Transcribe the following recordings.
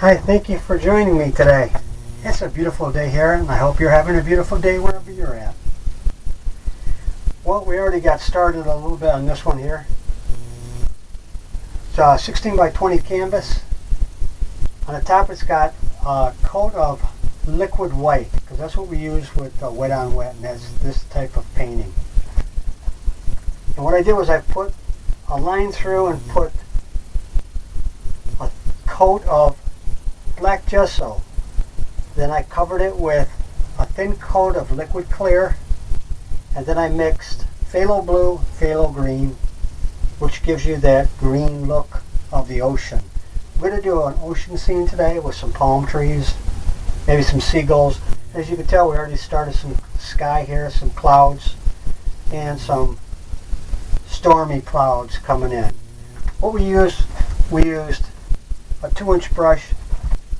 Hi, thank you for joining me today. It's a beautiful day here, and I hope you're having a beautiful day wherever you're at. Well, we already got started a little bit on this one here. It's a 16 by 20 canvas. On the top it's got a coat of liquid white, because that's what we use with wet on wet, and that's this type of painting. And what I did was I put a line through and put a coat of black gesso. Then I covered it with a thin coat of liquid clear, and then I mixed phthalo blue, phthalo green, which gives you that green look of the ocean. I'm going to do an ocean scene today with some palm trees, maybe some seagulls. As you can tell, we already started some sky here, some clouds, and some stormy clouds coming in. What we used a 2-inch brush,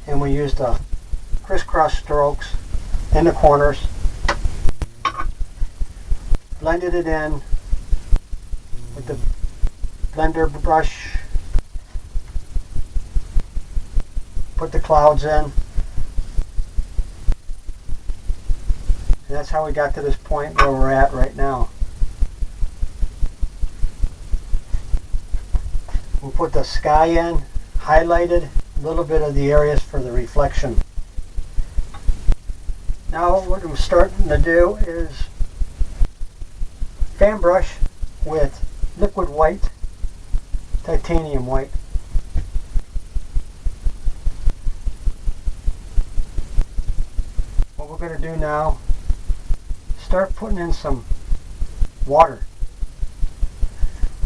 and we used crisscross strokes in the corners, blended it in with the blender brush, put the clouds in, and that's how we got to this point where we're at right now. We'll put the sky in, highlighted a little bit of the areas for the reflection. Now what I'm starting to do is fan brush with liquid white, titanium white. What we're going to do now, start putting in some water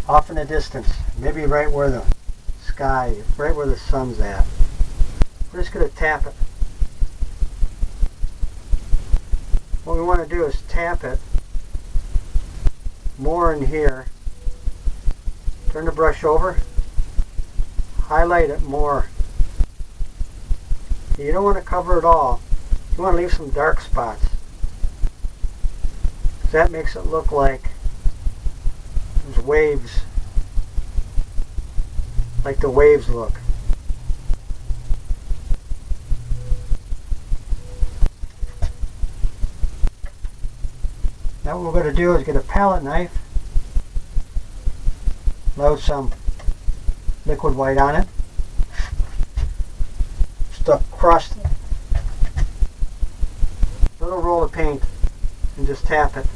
off in the distance, maybe right where the sky, right where the sun's at. We're just going to tap it. What we want to do is tap it more in here. Turn the brush over, highlight it more. You don't want to cover it all. You want to leave some dark spots. That makes it look like there's waves, like the waves look. Now what we're going to do is get a palette knife, load some liquid white on it, stuff crust, little roll of paint, and just tap it.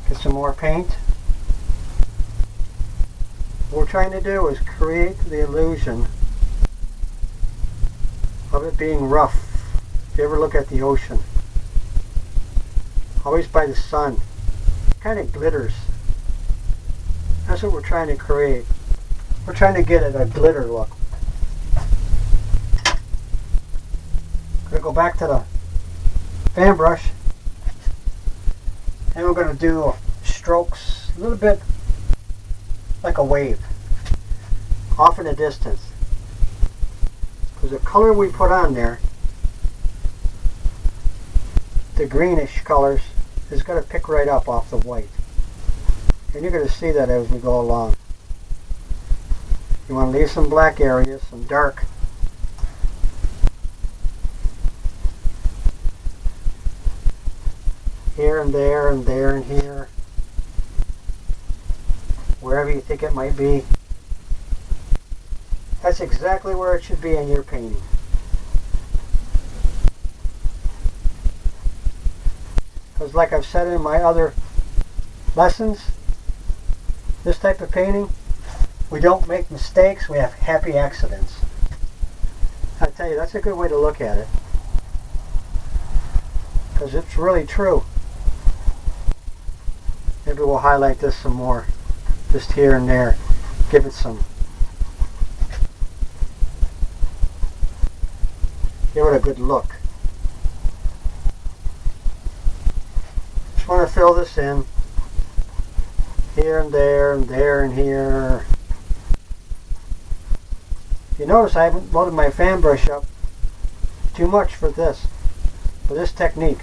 Get some more paint. What we're trying to do is create the illusion of it being rough. If you ever look at the ocean, always by the sun, it kind of glitters. That's what we're trying to create. We're trying to get it a glitter look. We're going to go back to the fan brush, and we're going to do strokes a little bit like a wave off in the distance, because the color we put on there, the greenish colors, is going to pick right up off the white, and you're going to see that as we go along. You want to leave some black areas, some dark, here and there and there and here, wherever you think it might be. That's exactly where it should be in your painting. Because like I've said in my other lessons, this type of painting, we don't make mistakes, we have happy accidents. I tell you, that's a good way to look at it, because it's really true. Maybe we'll highlight this some more, just here and there, give it some, give it a good look. Just want to fill this in here and there and there and here. You notice I haven't loaded my fan brush up too much for this technique.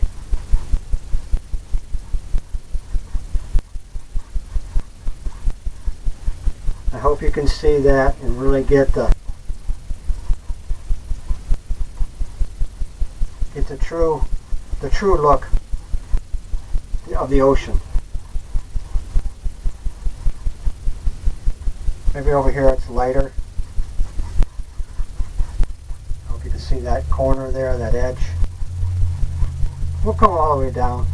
I hope you can see that and really get the true look of the ocean. Maybe over here it's lighter. I hope you can see that corner there, that edge. We'll come all the way down.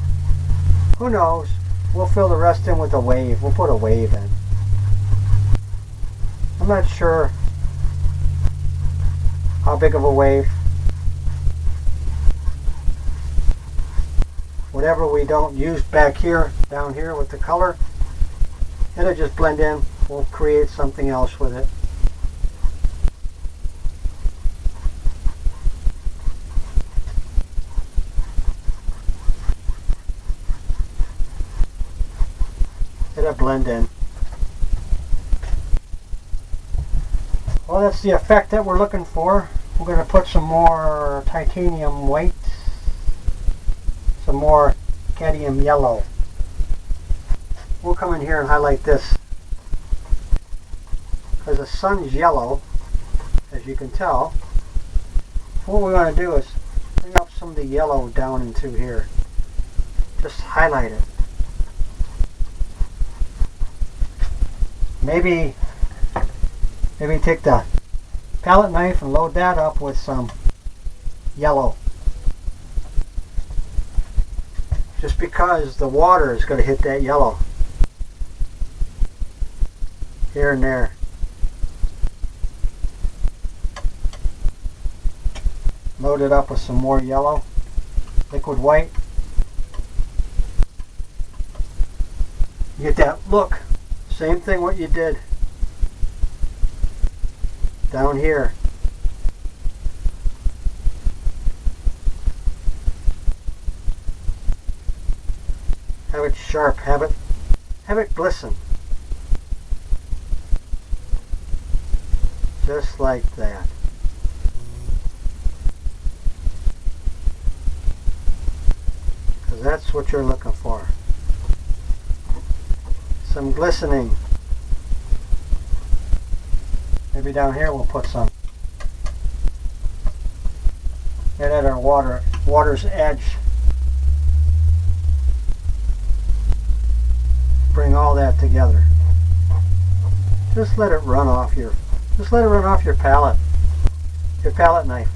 Who knows? We'll fill the rest in with a wave. We'll put a wave in. I'm not sure how big of a wave. Whatever we don't use back here, down here with the color, it'll just blend in. We'll create something else with it. It'll blend in. Well, that's the effect that we're looking for. We're going to put some more titanium white, some more cadmium yellow. We'll come in here and highlight this. Because the sun's yellow, as you can tell. What we're going to do is bring up some of the yellow down into here. Just highlight it. Maybe take the palette knife and load that up with some yellow. Just because the water is going to hit that yellow. Here and there. Load it up with some more yellow, liquid white. You get that look. Same thing what you did down here. Have it sharp, have it glisten. Just like that. Because that's what you're looking for. Some glistening. Maybe down here we'll put some. Right at our water's edge. Bring all that together. Just let it run off your palette. Your palette knife.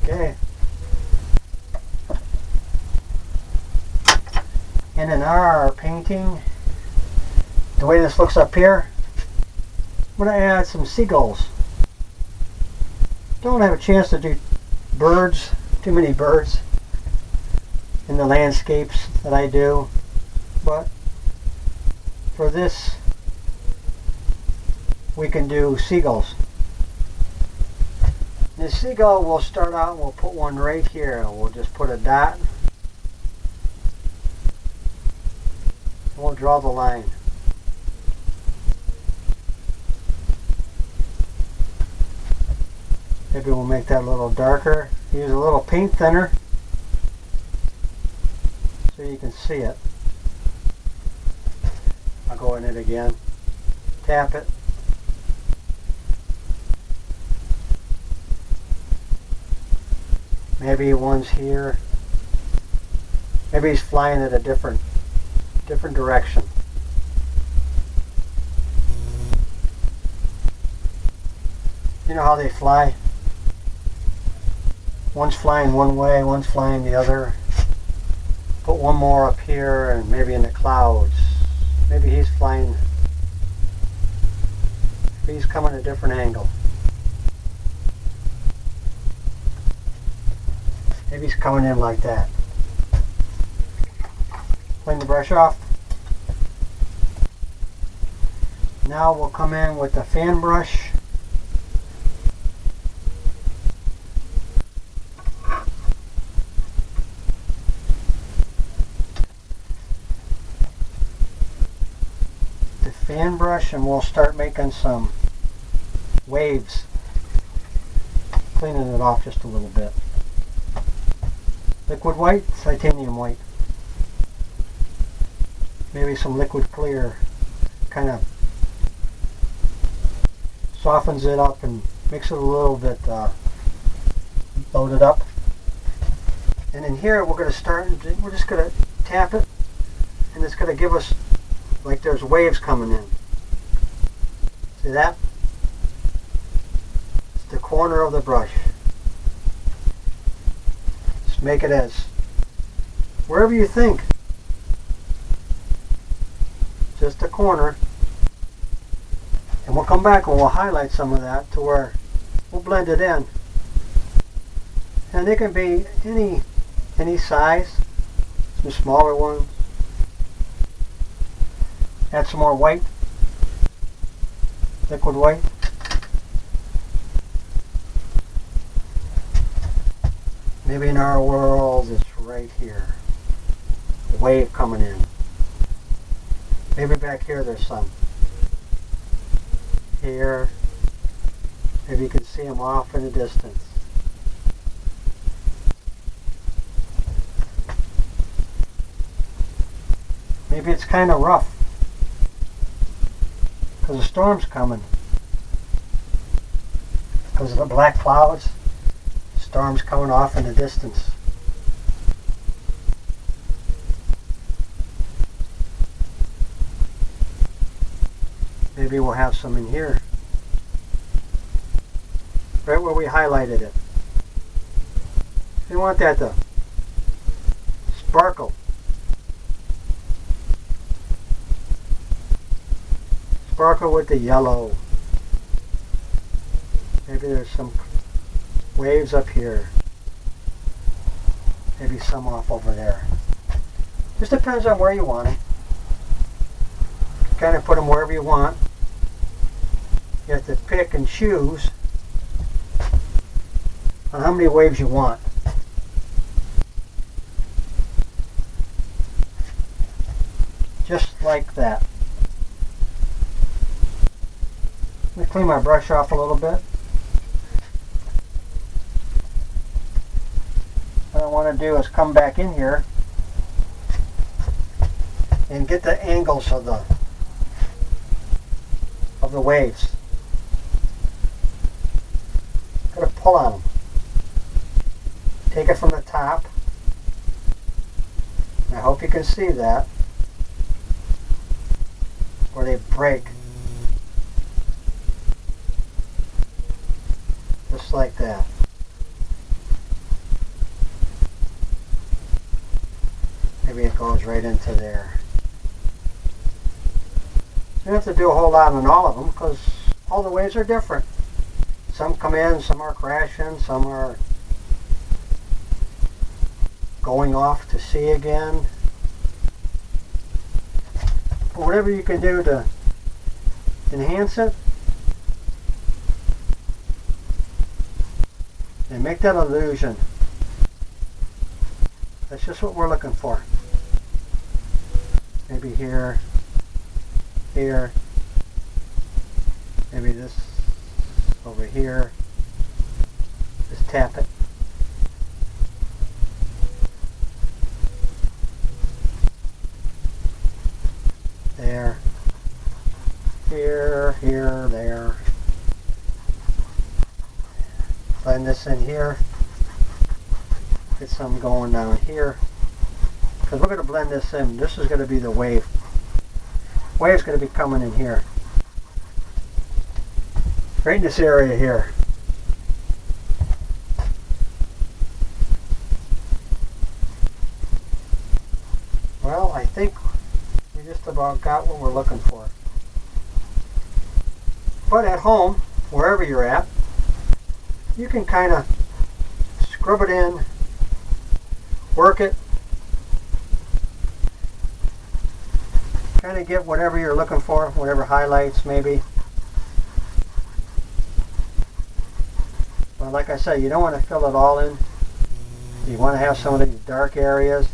Okay. And in our painting, the way this looks up here, I'm going to add some seagulls. Don't have a chance to do birds, too many birds in the landscapes that I do, but for this we can do seagulls. The seagull, we'll start out and we'll put one right here. We'll just put a dot. We'll draw the line. Maybe we'll make that a little darker. Use a little paint thinner so you can see it. I'll go in it again. Tap it. Maybe one's here. Maybe he's flying at a different direction. You know how they fly? One's flying one way, one's flying the other. Put one more up here and maybe in the clouds. Maybe he's flying. Maybe he's coming at a different angle. Maybe he's coming in like that. Clean the brush off. Now we'll come in with the fan brush. Fan brush, and we'll start making some waves. cleaning it off just a little bit. Liquid white, titanium white. Maybe some liquid clear. Kind of softens it up and makes it a little bit loaded up. And in here we're going to start, we're just going to tap it, and it's going to give us like there's waves coming in. See that? It's the corner of the brush. Just make it as wherever you think. Just a corner. And we'll come back and we'll highlight some of that to where we'll blend it in. And they can be any size, some smaller ones. Add some more white, liquid white. Maybe in our world it's right here, the wave coming in. Maybe back here there's some. Here, maybe you can see them off in the distance. Maybe it's kind of rough because the storm's coming. Because of the black clouds, the storm's coming off in the distance. Maybe we'll have some in here, right where we highlighted it. You want that to sparkle. Sparkle with the yellow. Maybe there's some waves up here. Maybe some off over there. Just depends on where you want them. Kind of put them wherever you want. You have to pick and choose on how many waves you want. Just like that. Let me clean my brush off a little bit. What I want to do is come back in here and get the angles of the waves. Gotta pull on them. Take it from the top. I hope you can see that. Where they break. Just like that. Maybe it goes right into there. You don't have to do a whole lot on all of them because all the waves are different. Some come in, some are crashing, some are going off to sea again. But whatever you can do to enhance it and make that illusion. That's just what we're looking for. Maybe here. Here, maybe this over here, just tap it. There, here, here, there. Blend this in here, get some going down here, because we're going to blend this in. This is going to be the wave. Wave's going to be coming in here. Right in this area here. Well, I think we just about got what we're looking for. But at home, wherever you're at, you can kind of scrub it in, work it, kind of get whatever you're looking for, whatever highlights maybe. But like I said, you don't want to fill it all in. You want to have some of these dark areas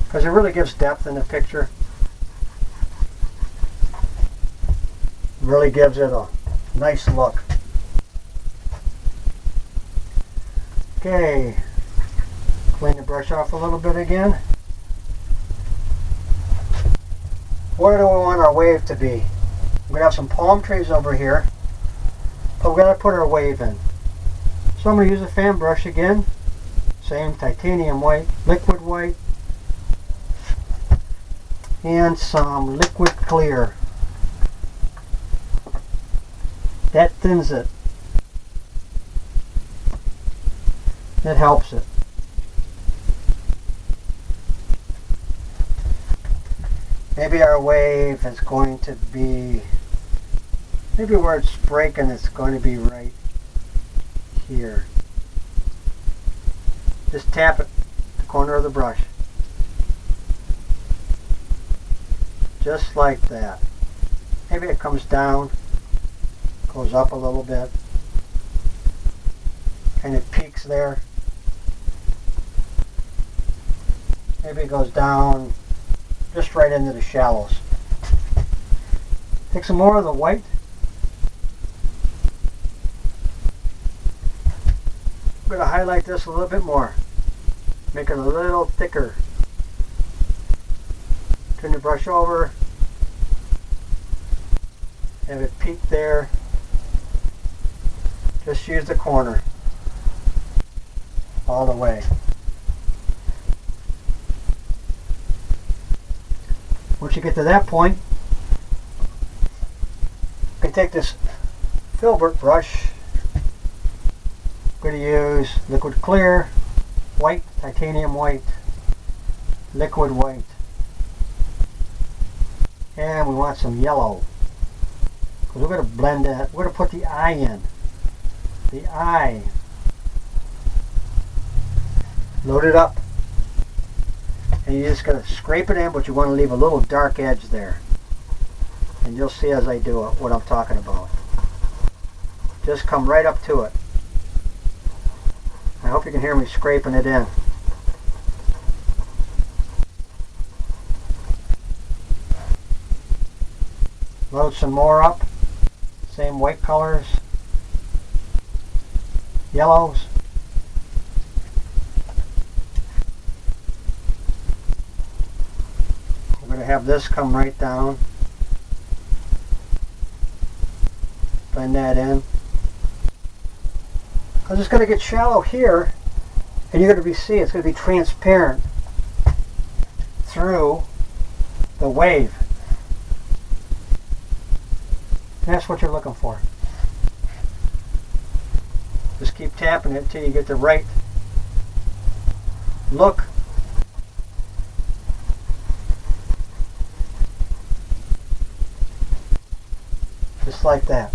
because it really gives depth in the picture. It really gives it a nice look. Okay, clean the brush off a little bit again. Where do we want our wave to be? We're going to have some palm trees over here, but we're going to put our wave in. So I'm going to use a fan brush again. Same titanium white, liquid white, and some liquid clear. That thins it. That helps it. Maybe our wave is going to be, maybe where it's breaking, it's going to be right here. Just tap it, the corner of the brush. Just like that. Maybe it comes down, goes up a little bit, and it peaks there. Maybe it goes down just right into the shallows. Take some more of the white. I'm going to highlight this a little bit more. Make it a little thicker. Turn the brush over. Have it peak there. Just use the corner all the way. Once you get to that point, you can take this filbert brush. I'm going to use liquid clear, white, titanium white, liquid white, and we want some yellow. Because we're going to blend that. We're going to put the eye in. The eye. Load it up. And you're just going to scrape it in, but you want to leave a little dark edge there. And you'll see as I do it what I'm talking about. Just come right up to it. I hope you can hear me scraping it in. Load some more up. Same white colors. Yellows. We're going to have this come right down. Blend that in. Because it's going to get shallow here, and you're going to see it's going to be transparent through the wave. And that's what you're looking for. Just keep tapping it until you get the right look. Just like that.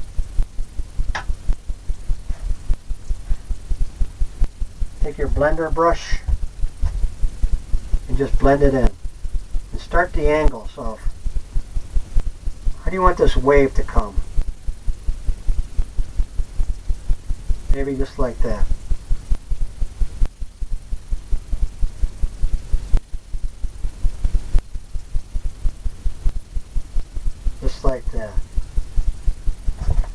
Take your blender brush and just blend it in. And start the angles of how do you want this wave to come? Maybe just like that. Just like that.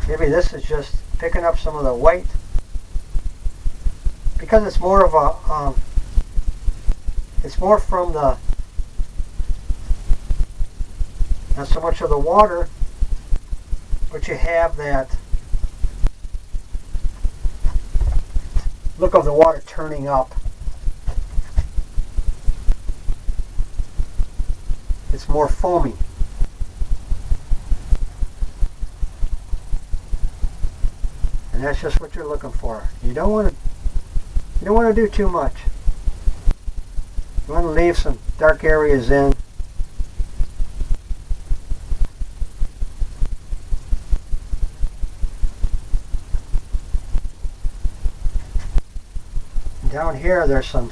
Maybe this is just picking up some of the white. Because it's more of a, it's more from the, not so much of the water, but you have that look of the water turning up. It's more foamy. And that's just what you're looking for. You don't want to do too much. You want to leave some dark areas in. And down here there's some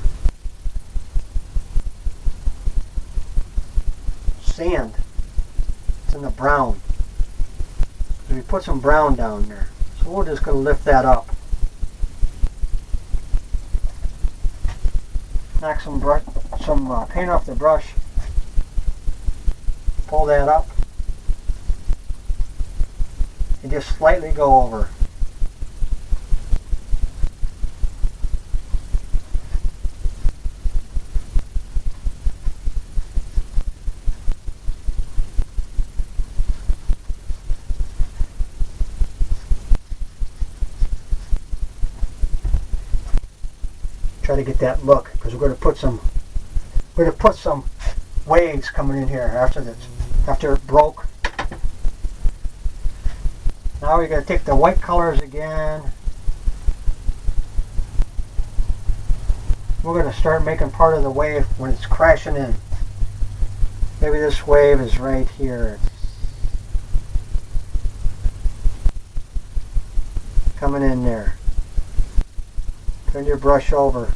sand. It's in the brown. So we put some brown down there. So we're just going to lift that up. Knock some paint off the brush. Pull that up. And just slightly go over. try to get that look, because we're going to put some waves coming in here after it broke. Now we're going to take the white colors again. We're going to start making part of the wave when it's crashing in. Maybe this wave is right here. It's coming in there. Turn your brush over.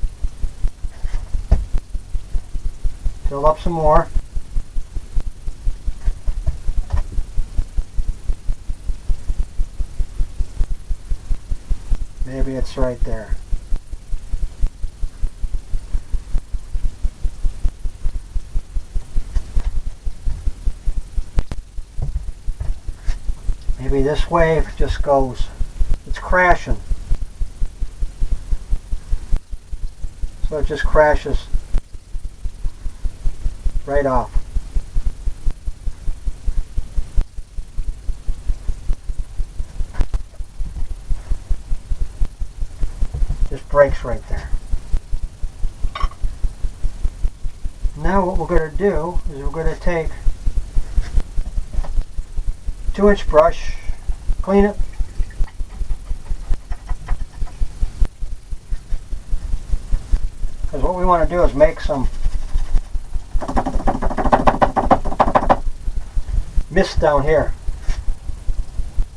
Fill up some more. Maybe it's right there. Maybe this wave just goes, it's crashing. So it just crashes right off. Just breaks right there. Now what we're going to do is we're going to take 2-inch brush, clean it, because what we want to do is make some mist down here.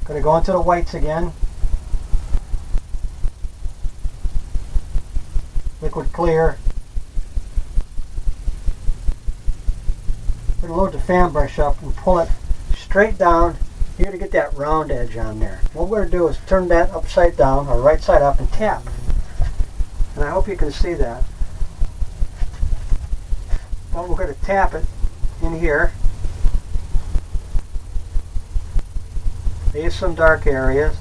Going to go into the whites again, liquid clear. We're going to load the fan brush up and pull it straight down here to get that round edge on there. What we're going to do is turn that upside down or right side up and tap. And I hope you can see that. But we're going to tap it in here. Leave some dark areas.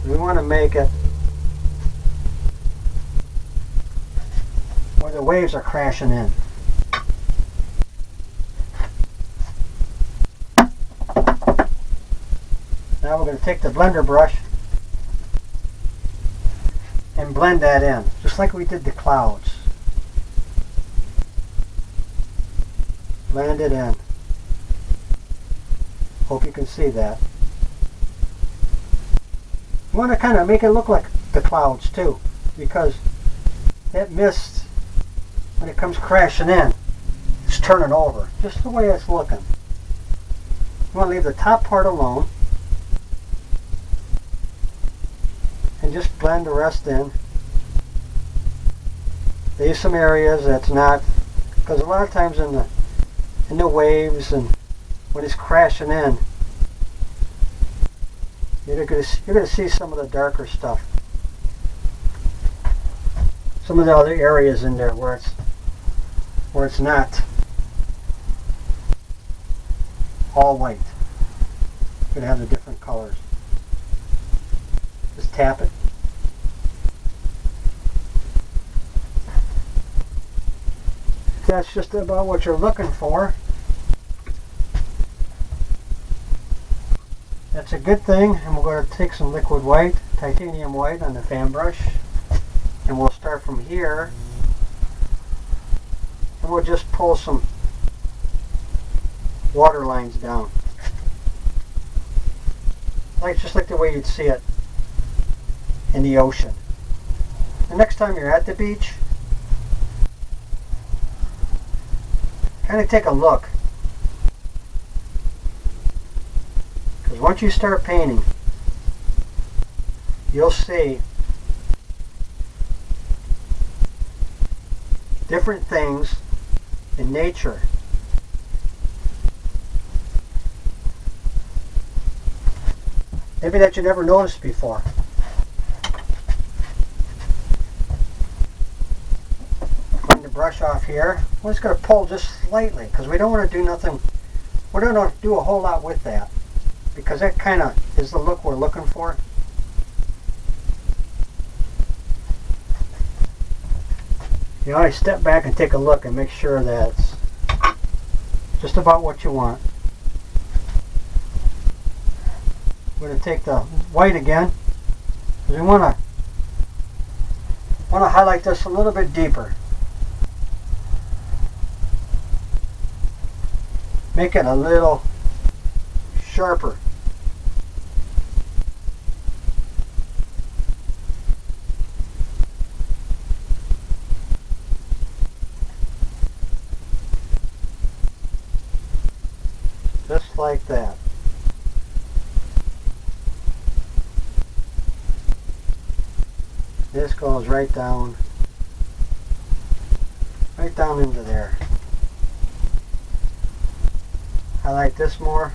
We want to make it where the waves are crashing in. Now we're going to take the blender brush and blend that in, just like we did the clouds. Blend it in. Hope you can see that. You want to kind of make it look like the clouds too, because that mist, when it comes crashing in, it's turning over, just the way it's looking. You want to leave the top part alone and just blend the rest in. Leave some areas that's not, because a lot of times in the waves and when it's crashing in, you're going to see some of the darker stuff. Some of the other areas in there where it's not all white. It's going to have the different colors. Just tap it. If that's just about what you're looking for, that's a good thing. And we're going to take some liquid white, titanium white on the fan brush, and we'll start from here, and we'll just pull some water lines down, just like the way you'd see it in the ocean. The next time you're at the beach, kind of take a look, because once you start painting, you'll see different things in nature. Maybe that you never noticed before. Going to brush off here. We're just going to pull just slightly, because we don't want to do nothing. We don't want to do a whole lot with that, because that kind of is the look we're looking for. You always step back and take a look and make sure that it's just about what you want. we're going to take the white again, because we want to highlight this a little bit deeper. Make it a little sharper. Just like that. This goes right down into there. Highlight this more.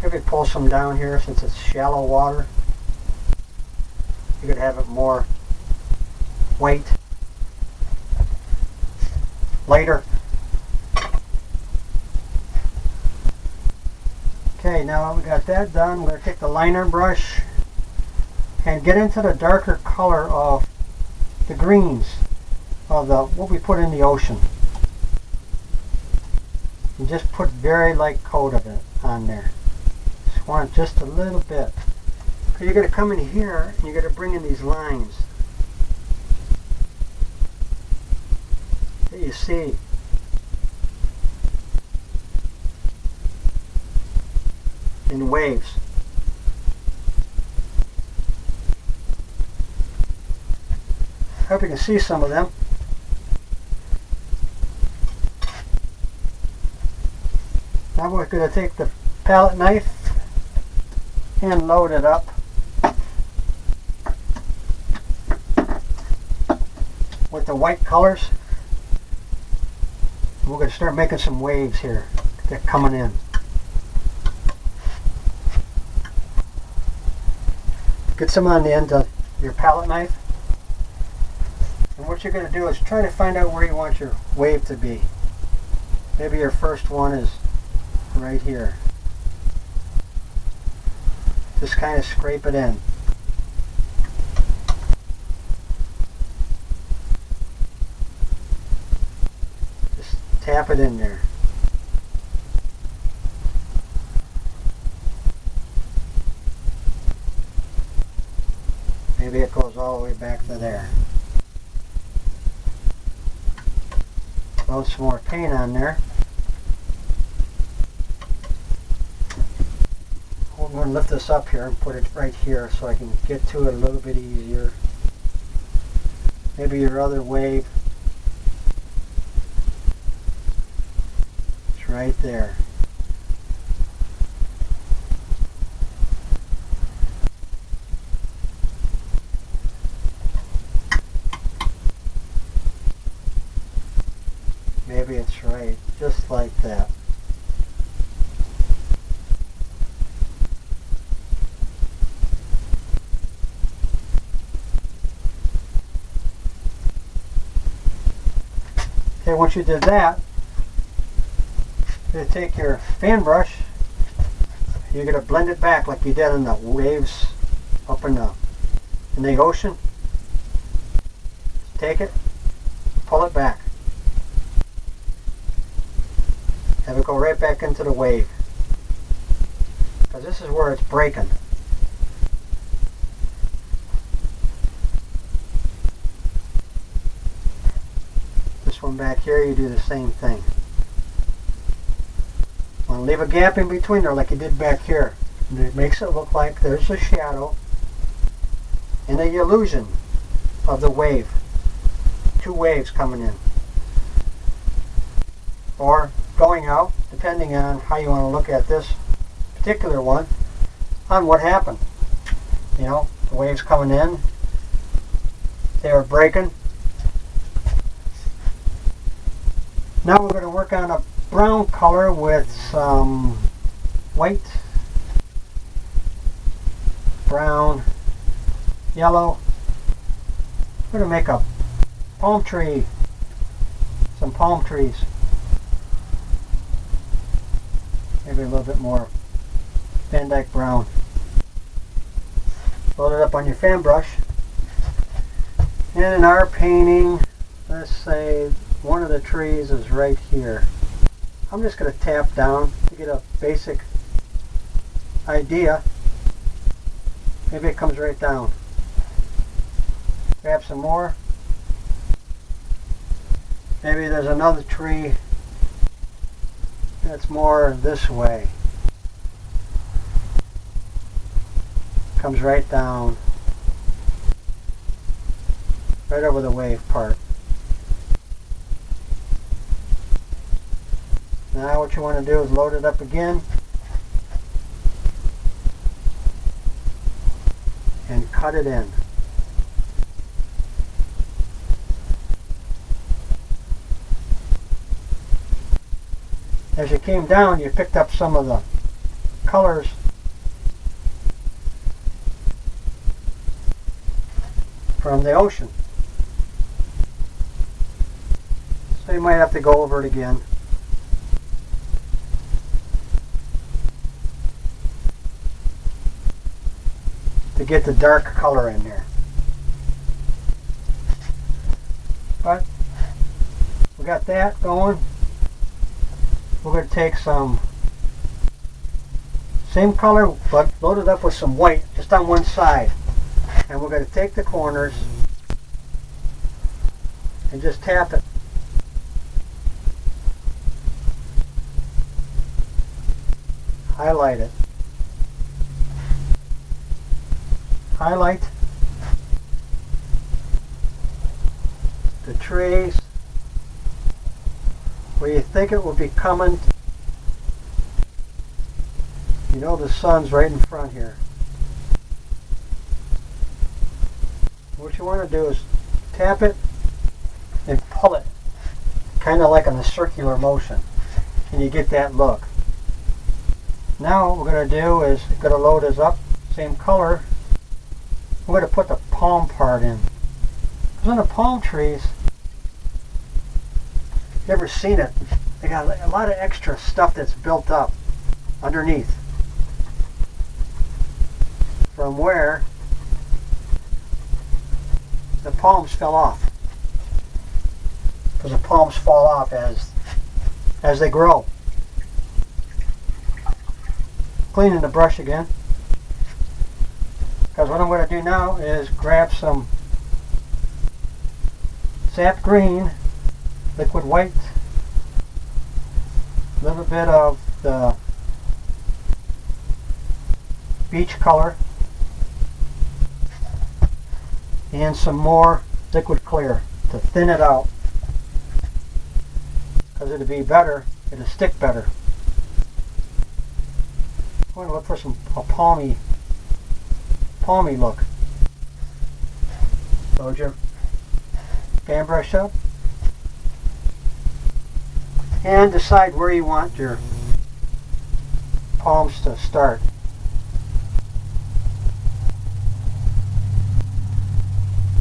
Maybe pull some down here since it's shallow water. You could have it more white, lighter. Okay, now we got that done. We're going to take the liner brush and get into the darker color of the greens of what we put in the ocean. And just put very light coat of it on there. Just want just a little bit. So you're going to come in here and you're going to bring in these lines that you see. In waves. I hope you can see some of them. Now we're going to take the palette knife and load it up with the white colors. And we're going to start making some waves here. They're coming in. Get some on the end of your palette knife. And what you're going to do is try to find out where you want your wave to be. Maybe your first one is right here. Just kind of scrape it in. Just tap it in there. Maybe it goes all the way back to there. Load some more paint on there. I'm going to lift this up here and put it right here so I can get to it a little bit easier. Maybe your other wave. It's right there. Maybe it's right, just like that. Okay, once you did that, you're going to take your fan brush, you're going to blend it back like you did in the waves up in the ocean. Take it, pull it back. Have it go right back into the wave. Because this is where it's breaking. This one back here, you do the same thing. Want to leave a gap in between there like you did back here. And it makes it look like there's a shadow and the illusion of the wave. Two waves coming in. Or going out, depending on how you want to look at this particular one, on what happened. You know, the waves coming in, they were breaking. Now we're going to work on a brown color with some white, brown, yellow. We're going to make a palm tree, some palm trees. Maybe a little bit more Van Dyke brown. Load it up on your fan brush. And in our painting, let's say one of the trees is right here. I'm just going to tap down to get a basic idea. Maybe it comes right down. Grab some more. Maybe there's another tree that's more this way. Comes right down. Right over the wave part. Now what you want to do is load it up again and cut it in. As you came down, you picked up some of the colors from the ocean. So you might have to go over it again. To get the dark color in there. But we got that going. We're going to take some same color but load it up with some white just on one side. And we're going to take the corners and just tap it. Highlight it. Highlight the trees where you think it will be coming. You know the sun's right in front here. What you want to do is tap it and pull it, kind of like in a circular motion, and you get that look. Now what we're going to do is we're going to load this up, same color. We're going to put the palm part in. Because on the palm trees, you ever seen it? They got a lot of extra stuff that's built up underneath. From where the palms fell off. Because the palms fall off as they grow. Cleaning the brush again. Because what I'm going to do now is grab some sap green, liquid white, a little bit of the beach color, and some more liquid clear to thin it out. Because it'll be better, it'll stick better. I'm going to look for a palmy look. Load your fan brush up and decide where you want your palms to start.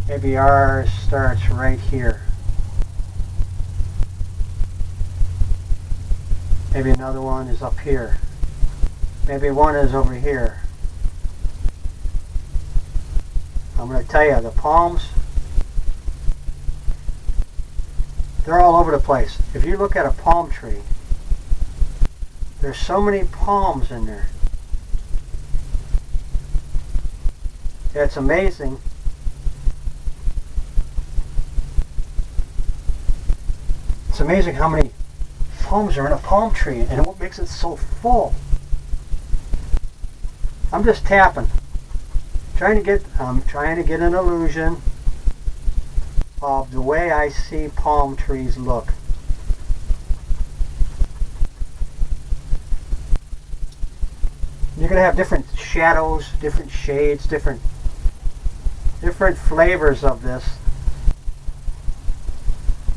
Maybe ours starts right here. Maybe another one is up here. Maybe one is over here. I'm going to tell you, the palms, they're all over the place. If you look at a palm tree, there's so many palms in there. It's amazing. It's amazing how many palms are in a palm tree and what makes it so full. I'm just tapping. I'm trying to get an illusion of the way I see palm trees look. You're going to have different shadows, different shades, different flavors of this.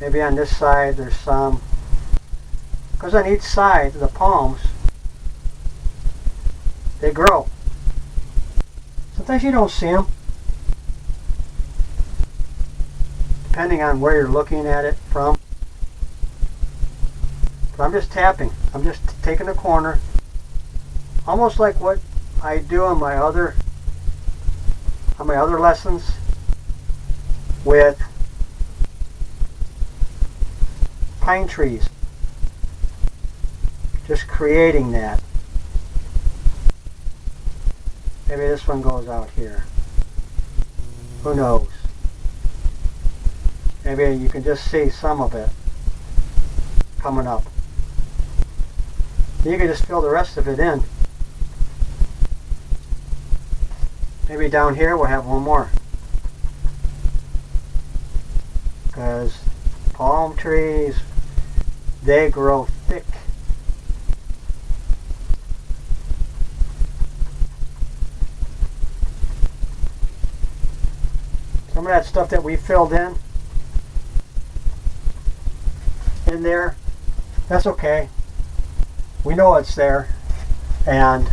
Maybe on this side there's some. Because on each side of the palms, they grow. Sometimes you don't see them, depending on where you're looking at it from. But I'm just tapping. I'm just taking a corner, almost like what I do on my other lessons with pine trees. Just creating that. Maybe this one goes out here. Who knows? Maybe you can just see some of it coming up. You can just fill the rest of it in. Maybe down here we'll have one more. Because palm trees, they grow thick. Some of that stuff that we filled in there, that's okay. We know it's there, and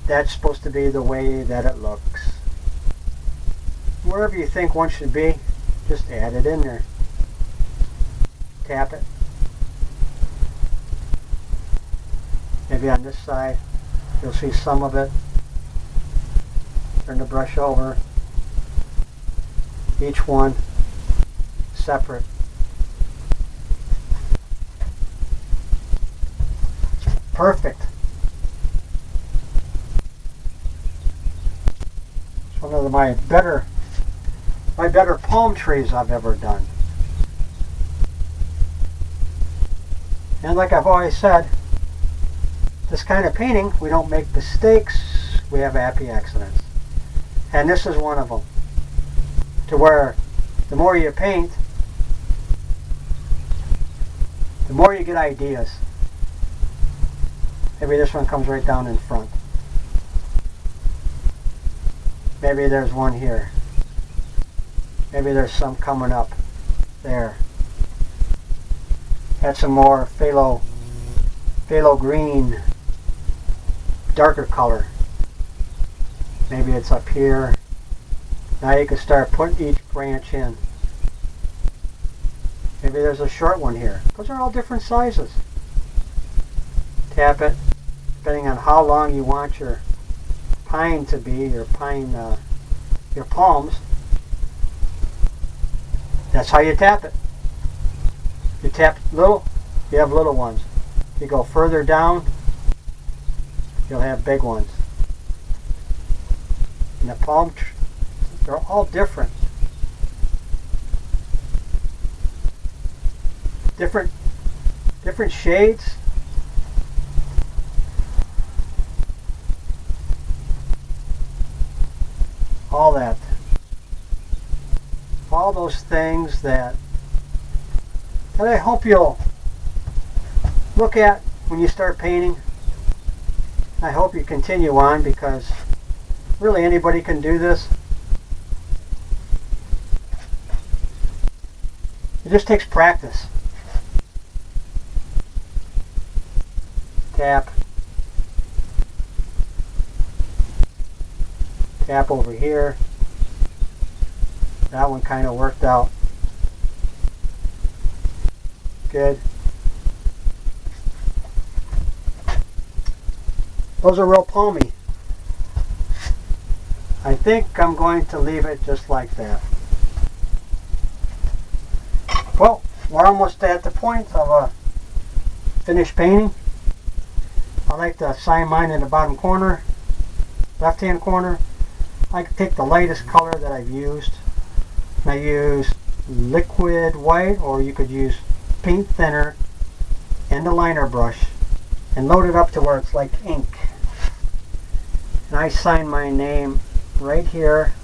that's supposed to be the way that it looks. Wherever you think one should be, just add it in there. Tap it. Maybe on this side, you'll see some of it. Turn the brush over. Each one separate. Perfect. It's one of my better palm trees I've ever done. And like I've always said, this kind of painting, we don't make mistakes, we have happy accidents. And this is one of them. To where the more you paint, the more you get ideas. Maybe this one comes right down in front. Maybe there's one here. Maybe there's some coming up there. Add some more phthalo green, darker color. Maybe it's up here. Now you can start putting each branch in. Maybe there's a short one here. Those are all different sizes. Tap it, depending on how long you want your pine to be, your palms. That's how you tap it. You tap little, you have little ones. If you go further down, you'll have big ones. And the palm they're all different. Different shades. All that. All those things that I hope you'll look at when you start painting. I hope you continue on, because really anybody can do this. It just takes practice. Tap. Tap over here. That one kind of worked out. Good. Those are real palmy. I think I'm going to leave it just like that. Well, we're almost at the point of a finished painting. I like to sign mine in the bottom corner, left hand corner. I can take the lightest color that I've used. I use liquid white, or you could use paint thinner and a liner brush and load it up to where it's like ink. And I sign my name right here.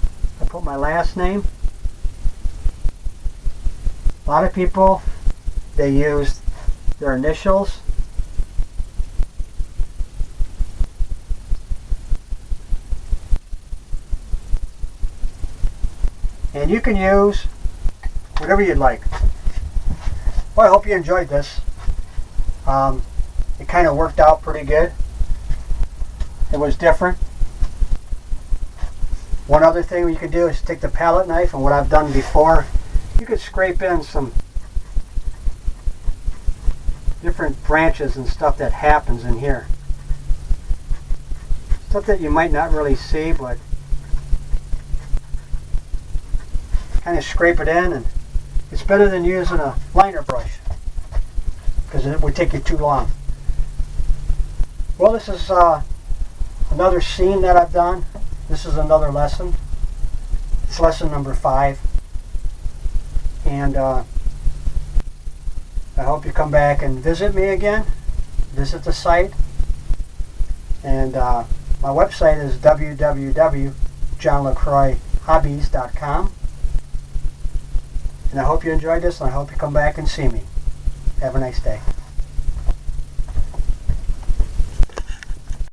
I put my last name. A lot of people, they use their initials. And you can use whatever you'd like. Well, I hope you enjoyed this. It kind of worked out pretty good. It was different. One other thing you can do is take the palette knife, and what I've done before, you could scrape in some different branches and stuff that happens in here. Stuff that you might not really see, but kind of scrape it in, and it's better than using a liner brush, because it would take you too long. Well, this is another scene that I've done. This is another lesson. It's lesson number 5. And I hope you come back and visit me again. Visit the site. And my website is www.johnlacroixhobbies.com. And I hope you enjoyed this, and I hope you come back and see me. Have a nice day.